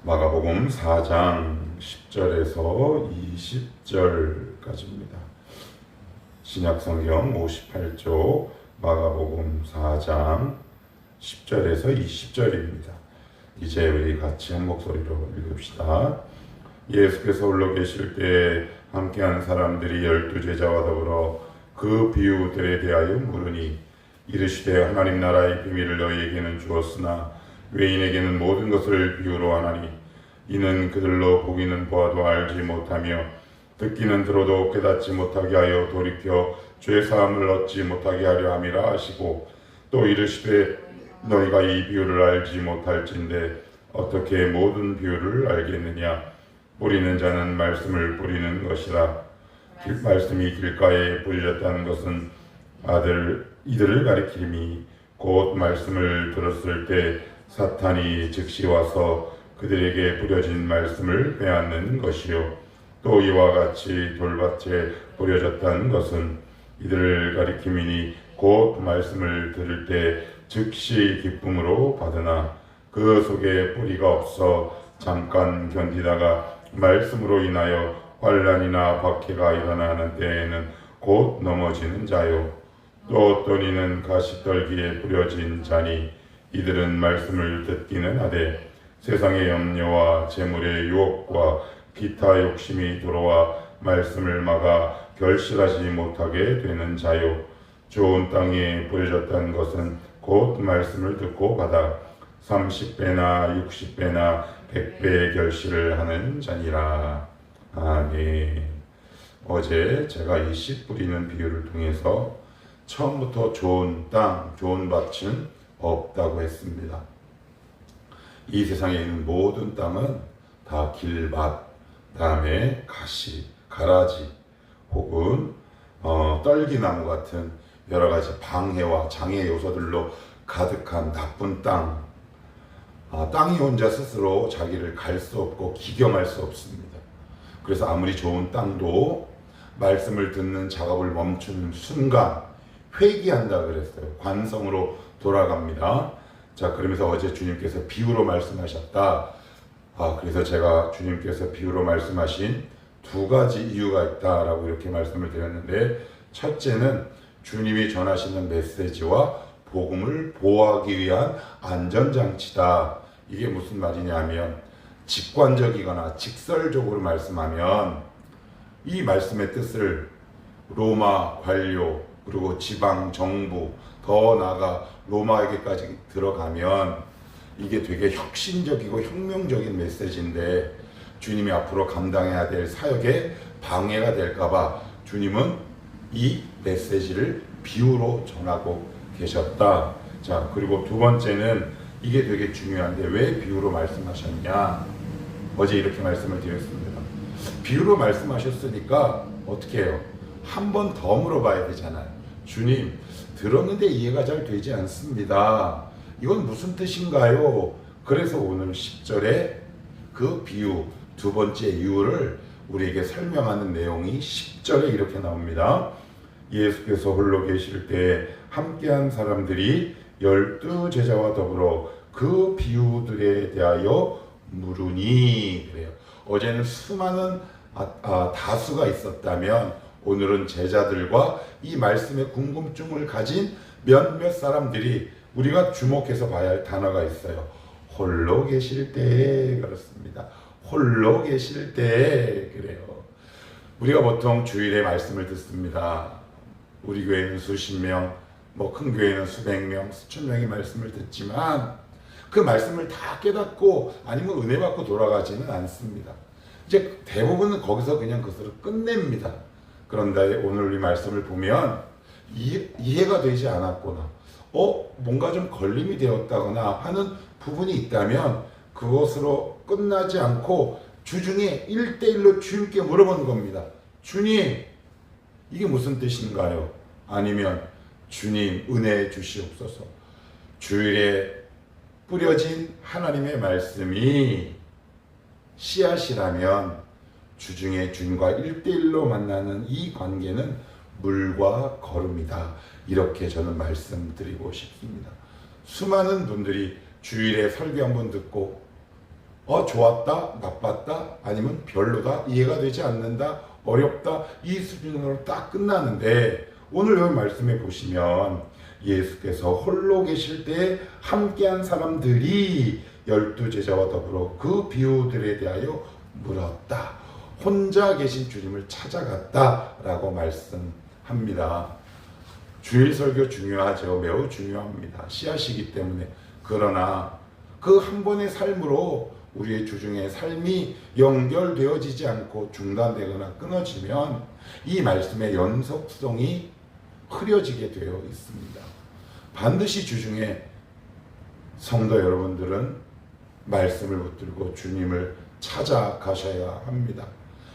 마가복음 4장 10절에서 20절까지입니다. 신약성경 58쪽 마가복음 4장 10절에서 20절입니다. 이제 우리 같이 한 목소리로 읽읍시다. 예수께서 홀로 계실 때 함께한 사람들이 12제자와 더불어 그 비유들에 대하여 물으니 이르시되 하나님 나라의 비밀을 너희에게는 주었으나 외인에게는 모든 것을 비유로 하나니 이는 그들로 보기는 보아도 알지 못하며 듣기는 들어도 깨닫지 못하게 하여 돌이켜 죄사함을 얻지 못하게 하려 함이라 하시고 또 이르시되 너희가 이 비유를 알지 못할진대 어떻게 모든 비유를 알겠느냐. 뿌리는 자는 말씀을 뿌리는 것이라. 말씀이 길가에 뿌려졌다는 것은 이들을 가리킴이 곧 말씀을 들었을 때 사탄이 즉시 와서 그들에게 뿌려진 말씀을 빼앗는 것이요 또 이와 같이 돌밭에 뿌려졌다는 것은 이들을 가리킴이니 곧 말씀을 들을 때 즉시 기쁨으로 받으나 그 속에 뿌리가 없어 잠깐 견디다가 말씀으로 인하여 환난이나 박해가 일어나는 때에는 곧 넘어지는 자요 또 어떤 이는 가시떨기에 뿌려진 자니 이들은 말씀을 듣기는 하되 세상의 염려와 재물의 유혹과 기타 욕심이 들어와 말씀을 막아 결실하지 못하게 되는 자요 좋은 땅에 뿌려졌다는 것은 곧 말씀을 듣고 받아 30배나 60배나 100배의 결실을 하는 자니라. 아멘. 어제 제가 이 씨 뿌리는 비유를 통해서 처음부터 좋은 땅, 좋은 밭은 없다고 했습니다. 이 세상에 있는 모든 땅은 다 길밭, 다음에 가시, 가라지 혹은 떨기나무 같은 여러 가지 방해와 장애 요소들로 가득한 나쁜 땅. 땅이 혼자 스스로 자기를 갈 수 없고 기경할 수 없습니다. 그래서 아무리 좋은 땅도 말씀을 듣는 작업을 멈추는 순간 회귀한다 그랬어요. 관성으로 돌아갑니다. 자, 그러면서 어제 주님께서 비유로 말씀하셨다. 그래서 제가 주님께서 비유로 말씀하신 두 가지 이유가 있다라고 이렇게 말씀을 드렸는데, 첫째는 주님이 전하시는 메시지와 복음을 보호하기 위한 안전장치다. 이게 무슨 말이냐면 직관적이거나 직설적으로 말씀하면 이 말씀의 뜻을 로마 관료 그리고 지방 정부 더 나아가 로마에게까지 들어가면 이게 되게 혁신적이고 혁명적인 메시지인데 주님이 앞으로 감당해야 될 사역에 방해가 될까봐 주님은 이 메시지를 비유로 전하고 계셨다. 자, 그리고 두 번째는 이게 되게 중요한데 왜 비유로 말씀하셨냐? 어제 이렇게 말씀을 드렸습니다. 비유로 말씀하셨으니까 어떻게 해요? 한 번 더 물어봐야 되잖아요. 주님, 들었는데 이해가 잘 되지 않습니다. 이건 무슨 뜻인가요? 그래서 오늘 10절에 그 비유, 두 번째 이유를 우리에게 설명하는 내용이 10절에 이렇게 나옵니다. 예수께서 홀로 계실 때 함께한 사람들이 12제자와 더불어 그 비유들에 대하여 물으니 그래요. 어제는 수많은 다수가 있었다면 오늘은 제자들과 이 말씀에 궁금증을 가진 몇몇 사람들이 우리가 주목해서 봐야 할 단어가 있어요. 홀로 계실 때 그렇습니다. 홀로 계실 때 그래요. 우리가 보통 주일에 말씀을 듣습니다. 우리 교회는 수십 명, 큰 교회는 수백 명, 수천 명의 말씀을 듣지만 그 말씀을 다 깨닫고 아니면 은혜 받고 돌아가지는 않습니다. 이제 대부분은 거기서 그냥 그것을 끝냅니다. 그런데 오늘 이 말씀을 보면 이해가 되지 않았거나 뭔가 좀 걸림이 되었다거나 하는 부분이 있다면 그것으로 끝나지 않고 주중에 1대1로 주님께 물어보는 겁니다. 주님, 이게 무슨 뜻인가요? 아니면 주님 은혜 주시옵소서. 주일에 뿌려진 하나님의 말씀이 씨앗이라면 주중에 주님과 1대1로 만나는 이 관계는 물과 거름이다. 이렇게 저는 말씀드리고 싶습니다. 수많은 분들이 주일에 설교 한번 듣고 좋았다, 나빴다, 아니면 별로다, 이해가 되지 않는다, 어렵다, 이 수준으로 딱 끝나는데, 오늘 여기 말씀해 보시면 예수께서 홀로 계실 때 함께한 사람들이 12제자와 더불어 그 비유들에 대하여 물었다. 혼자 계신 주님을 찾아갔다 라고 말씀합니다. 주일 설교 중요하죠. 매우 중요합니다. 씨앗이기 때문에. 그러나 그 한 번의 삶으로 우리의 주중의 삶이 연결되어지지 않고 중단되거나 끊어지면 이 말씀의 연속성이 흐려지게 되어 있습니다. 반드시 주중에 성도 여러분들은 말씀을 붙들고 주님을 찾아가셔야 합니다.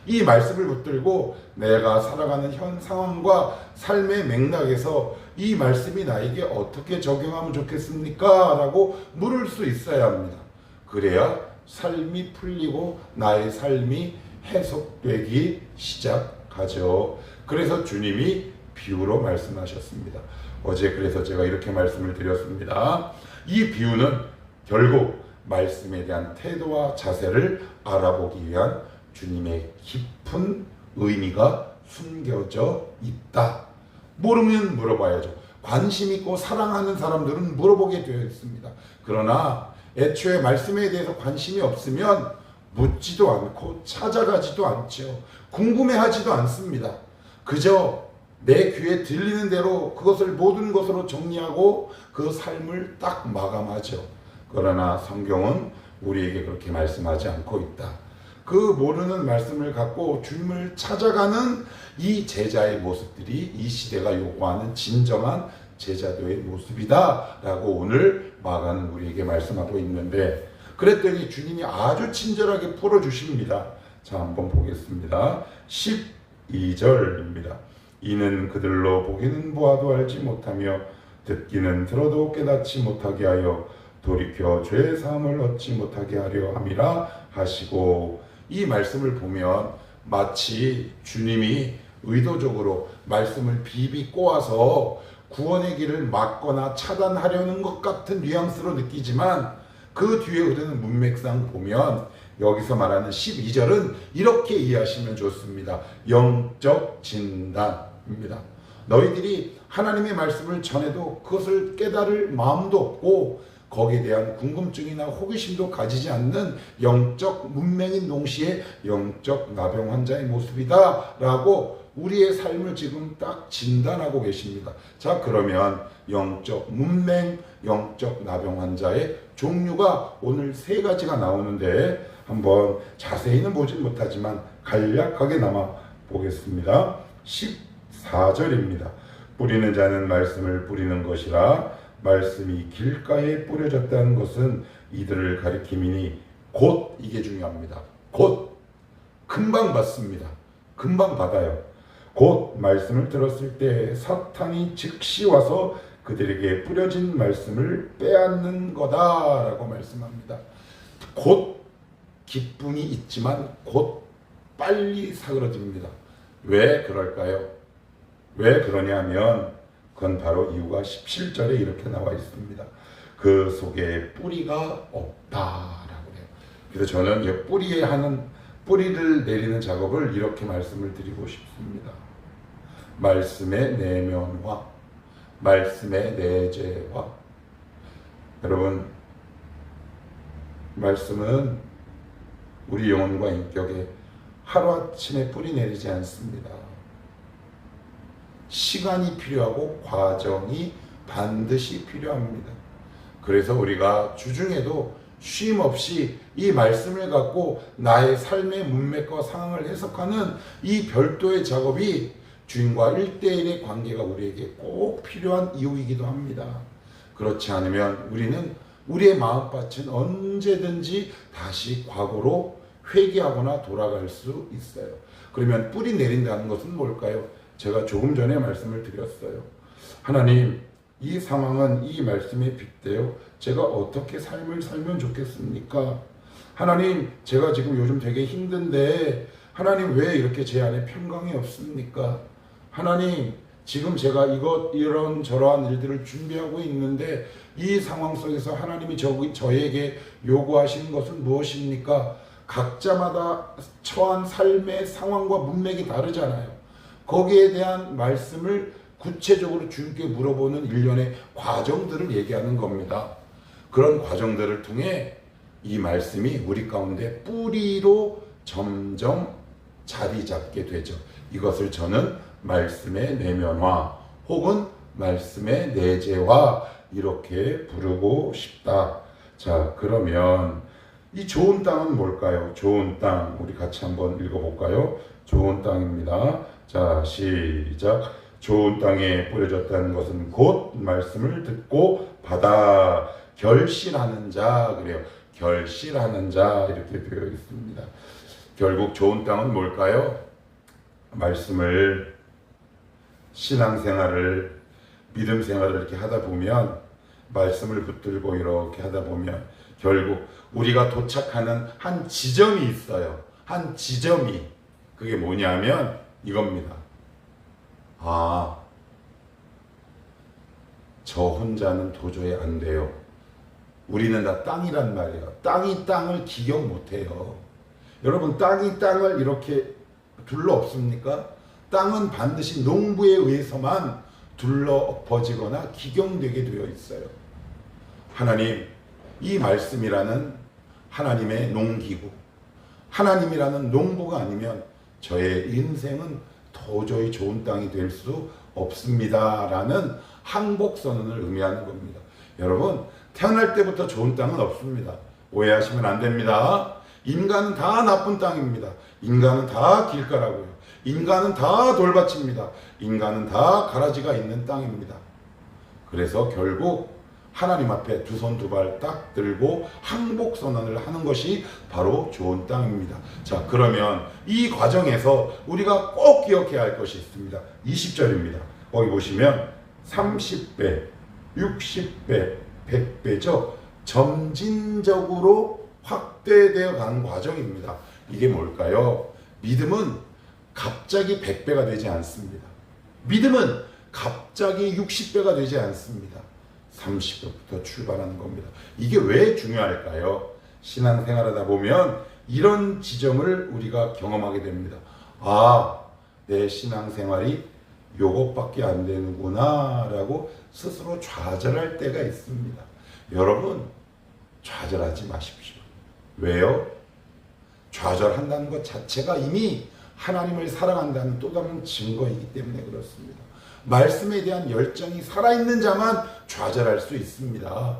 이 말씀을 붙들고 내가 살아가는 현 상황과 삶의 맥락에서 이 말씀이 나에게 어떻게 적용하면 좋겠습니까? 라고 물을 수 있어야 합니다. 그래야 삶이 풀리고 나의 삶이 해석되기 시작하죠. 그래서 주님이 비유로 말씀하셨습니다. 어제 그래서 제가 이렇게 말씀을 드렸습니다. 이 비유는 결국 말씀에 대한 태도와 자세를 알아보기 위한 주님의 깊은 의미가 숨겨져 있다. 모르면 물어봐야죠. 관심 있고 사랑하는 사람들은 물어보게 되어 있습니다. 그러나 애초에 말씀에 대해서 관심이 없으면 묻지도 않고 찾아가지도 않죠. 궁금해하지도 않습니다. 그저 내 귀에 들리는 대로 그것을 모든 것으로 정리하고 그 삶을 딱 마감하죠. 그러나 성경은 우리에게 그렇게 말씀하지 않고 있다. 그 모르는 말씀을 갖고 주님을 찾아가는 이 제자의 모습들이 이 시대가 요구하는 진정한 제자도의 모습이다 라고 오늘 마가는 우리에게 말씀하고 있는데, 그랬더니 주님이 아주 친절하게 풀어주십니다. 자, 한번 보겠습니다. 12절입니다. 이는 그들로 보기는 보아도 알지 못하며 듣기는 들어도 깨닫지 못하게 하여 돌이켜 죄의 사함을 얻지 못하게 하려 함이라 하시고, 이 말씀을 보면 마치 주님이 의도적으로 말씀을 비비 꼬아서 구원의 길을 막거나 차단하려는 것 같은 뉘앙스로 느끼지만, 그 뒤에 흐르는 문맥상 보면 여기서 말하는 12절은 이렇게 이해하시면 좋습니다. 영적 진단입니다. 너희들이 하나님의 말씀을 전해도 그것을 깨달을 마음도 없고 거기에 대한 궁금증이나 호기심도 가지지 않는 영적 문맹인 동시에 영적 나병 환자의 모습이다 라고 우리의 삶을 지금 딱 진단하고 계십니다. 자, 그러면 영적 문맹, 영적 나병 환자의 종류가 오늘 3가지가 나오는데 한번 자세히는 보진 못하지만 간략하게나마 보겠습니다. 14절입니다. 뿌리는 자는 말씀을 뿌리는 것이라 말씀이 길가에 뿌려졌다는 것은 이들을 가리킴이니, 곧, 이게 중요합니다. 곧 금방 받습니다. 금방 받아요. 곧 말씀을 들었을 때 사탄이 즉시 와서 그들에게 뿌려진 말씀을 빼앗는 거다라고 말씀합니다. 곧 기쁨이 있지만 곧 빨리 사그러집니다. 왜 그럴까요? 왜 그러냐면 그건 바로 이유가 17절에 이렇게 나와 있습니다. 그 속에 뿌리가 없다라고 해요. 그래서 저는 이 뿌리를 내리는 작업을 이렇게 말씀을 드리고 싶습니다. 말씀의 내면화, 말씀의 내재화. 여러분, 말씀은 우리 영혼과 인격에 하루아침에 뿌리 내리지 않습니다. 시간이 필요하고 과정이 반드시 필요합니다. 그래서 우리가 주중에도 쉼 없이 이 말씀을 갖고 나의 삶의 문맥과 상황을 해석하는 이 별도의 작업이 주님과 1대1의 관계가 우리에게 꼭 필요한 이유이기도 합니다. 그렇지 않으면 우리는 우리의 마음밭은 언제든지 다시 과거로 회귀하거나 돌아갈 수 있어요. 그러면 뿌리 내린다는 것은 뭘까요? 제가 조금 전에 말씀을 드렸어요. 하나님, 이 상황은 이 말씀에 빗대어 제가 어떻게 삶을 살면 좋겠습니까? 하나님, 제가 지금 요즘 되게 힘든데 하나님 왜 이렇게 제 안에 평강이 없습니까? 하나님, 지금 제가 이런 저러한 일들을 준비하고 있는데 이 상황 속에서 하나님이 저에게 요구하시는 것은 무엇입니까? 각자마다 처한 삶의 상황과 문맥이 다르잖아요. 거기에 대한 말씀을 구체적으로 주님께 물어보는 일련의 과정들을 얘기하는 겁니다. 그런 과정들을 통해 이 말씀이 우리 가운데 뿌리로 점점 자리 잡게 되죠. 이것을 저는 말씀의 내면화 혹은 말씀의 내재화 이렇게 부르고 싶다. 자, 그러면 이 좋은 땅은 뭘까요? 좋은 땅 우리 같이 한번 읽어볼까요? 좋은 땅입니다. 자, 시작. 좋은 땅에 뿌려졌다는 것은 곧 말씀을 듣고 받아 결실하는 자. 그래요. 결실하는 자 이렇게 되어 있습니다. 결국 좋은 땅은 뭘까요? 말씀을 신앙생활을 믿음 생활을 이렇게 하다 보면 말씀을 붙들고 이렇게 하다 보면 결국 우리가 도착하는 한 지점이 있어요. 한 지점이 그게 뭐냐면 이겁니다. 아, 저 혼자는 도저히 안 돼요. 우리는 다 땅이란 말이에요. 땅이 땅을 기억 못해요. 여러분 땅이 땅을 이렇게 둘러 엎습니까? 땅은 반드시 농부에 의해서만 둘러 엎어지거나 기경되게 되어 있어요. 하나님, 이 말씀이라는 하나님의 농기구, 하나님이라는 농부가 아니면 저의 인생은 도저히 좋은 땅이 될 수 없습니다. 라는 항복선언을 의미하는 겁니다. 여러분, 태어날 때부터 좋은 땅은 없습니다. 오해하시면 안 됩니다. 인간은 다 나쁜 땅입니다. 인간은 다 길가라고요. 인간은 다 돌밭입니다. 인간은 다 가라지가 있는 땅입니다. 그래서 결국 하나님 앞에 두 손 두 발 딱 들고 항복선언을 하는 것이 바로 좋은 땅입니다. 자, 그러면 이 과정에서 우리가 꼭 기억해야 할 것이 있습니다. 20절입니다. 거기 보시면 30배, 60배, 100배죠. 점진적으로 확대되어 가는 과정입니다. 이게 뭘까요? 믿음은 갑자기 100배가 되지 않습니다. 믿음은 갑자기 60배가 되지 않습니다. 30배부터 출발하는 겁니다. 이게 왜 중요할까요? 신앙생활하다 보면 이런 지점을 우리가 경험하게 됩니다. 아, 내 신앙생활이 요것밖에 안 되는구나 라고 스스로 좌절할 때가 있습니다. 여러분, 좌절하지 마십시오. 왜요? 좌절한다는 것 자체가 이미 하나님을 사랑한다는 또 다른 증거이기 때문에 그렇습니다. 말씀에 대한 열정이 살아있는 자만 좌절할 수 있습니다.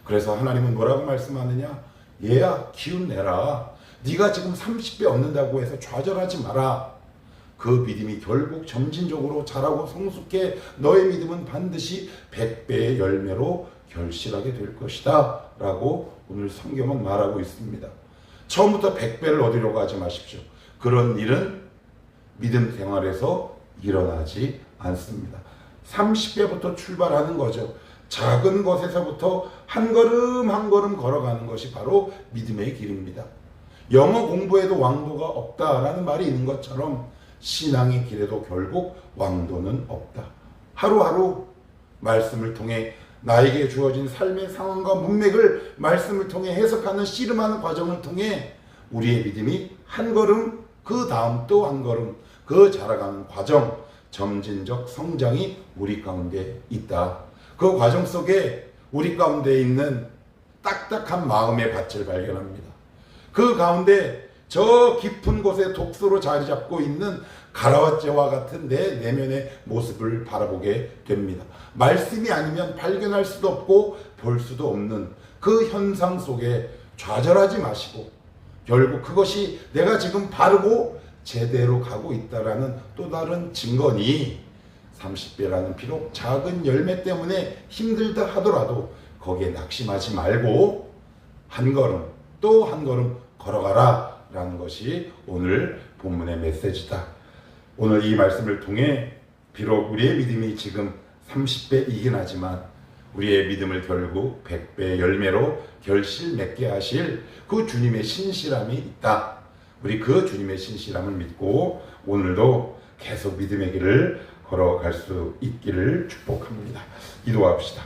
그래서 하나님은 뭐라고 말씀하느냐? 얘야, 기운 내라. 네가 지금 30배 얻는다고 해서 좌절하지 마라. 그 믿음이 결국 점진적으로 자라고 성숙해 너의 믿음은 반드시 100배의 열매로 결실하게 될 것이다 라고 오늘 성경은 말하고 있습니다. 처음부터 100배를 얻으려고 하지 마십시오. 그런 일은 믿음 생활에서 일어나지 않습니다. 30배부터 출발하는 거죠. 작은 것에서부터 한 걸음 한 걸음 걸어가는 것이 바로 믿음의 길입니다. 영어 공부에도 왕도가 없다라는 말이 있는 것처럼 신앙의 길에도 결국 왕도는 없다. 하루하루 말씀을 통해 나에게 주어진 삶의 상황과 문맥을 말씀을 통해 해석하는 씨름하는 과정을 통해 우리의 믿음이 한 걸음 그 다음 또 한 걸음 그 자라가는 과정, 점진적 성장이 우리 가운데 있다. 그 과정 속에 우리 가운데 있는 딱딱한 마음의 밭을 발견합니다. 그 가운데 저 깊은 곳에 독소로 자리 잡고 있는 가라와째와 같은 내 내면의 모습을 바라보게 됩니다. 말씀이 아니면 발견할 수도 없고 볼 수도 없는 그 현상 속에 좌절하지 마시고 결국 그것이 내가 지금 바르고 제대로 가고 있다라는 또 다른 증거니 30배라는 비록 작은 열매 때문에 힘들다 하더라도 거기에 낙심하지 말고 한 걸음 또 한 걸음 걸어가라 라는 것이 오늘 본문의 메시지다. 오늘 이 말씀을 통해 비록 우리의 믿음이 지금 30배이긴 하지만 우리의 믿음을 결국 100배의 열매로 결실 맺게 하실 그 주님의 신실함이 있다. 우리 그 주님의 신실함을 믿고 오늘도 계속 믿음의 길을 걸어갈 수 있기를 축복합니다. 기도합시다.